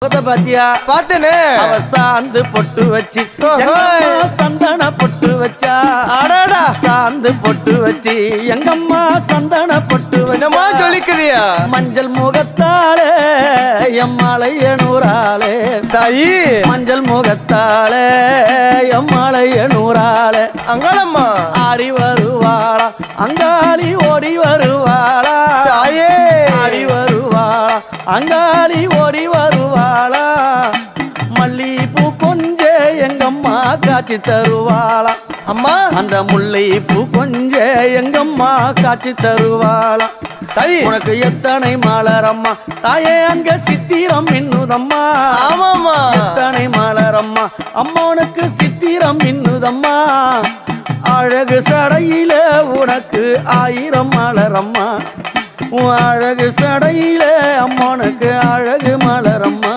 பாத்தியா பாத்தனே அவ சாந்து பொட்டு வச்சு சந்தன பொட்டு வச்சா அடடா சாந்து பொட்டு வச்சு எங்கம்மா சந்தன பொட்டு என்னமா சொல்லிக்கிறியா மஞ்சள் முகத்தாலே எம்மாளைய நூறாளே தாயி மஞ்சள் முகத்தாலே எம்மாளைய நூறாளே அங்காளம்மா ஆடி வருவாளா அங்காளி ஓடி வருவாளா தாயே ஆடி வருவாளா அங்காளி ஓடி வருவாளா மல்லிப்பூ கொஞ்ச எங்கம்மா காட்சி தருவாளா அம்மா அந்த முல்லை பூ கொஞ்ச எங்கம்மா காட்சி தருவாளா தாயி உனக்கு எத்தனை மலரம்மா தாயே அங்க சித்திரம் மின்னுதம்மா ஆமாம்மா எத்தனை மலரம்மா அம்மா உனக்கு சித்திரம் மின்னுதம்மா அழகு சடையில உனக்கு 1000 மலரம்மா உன் அழகு சடையில அம்மானுக்கு அழகு மலரம்மா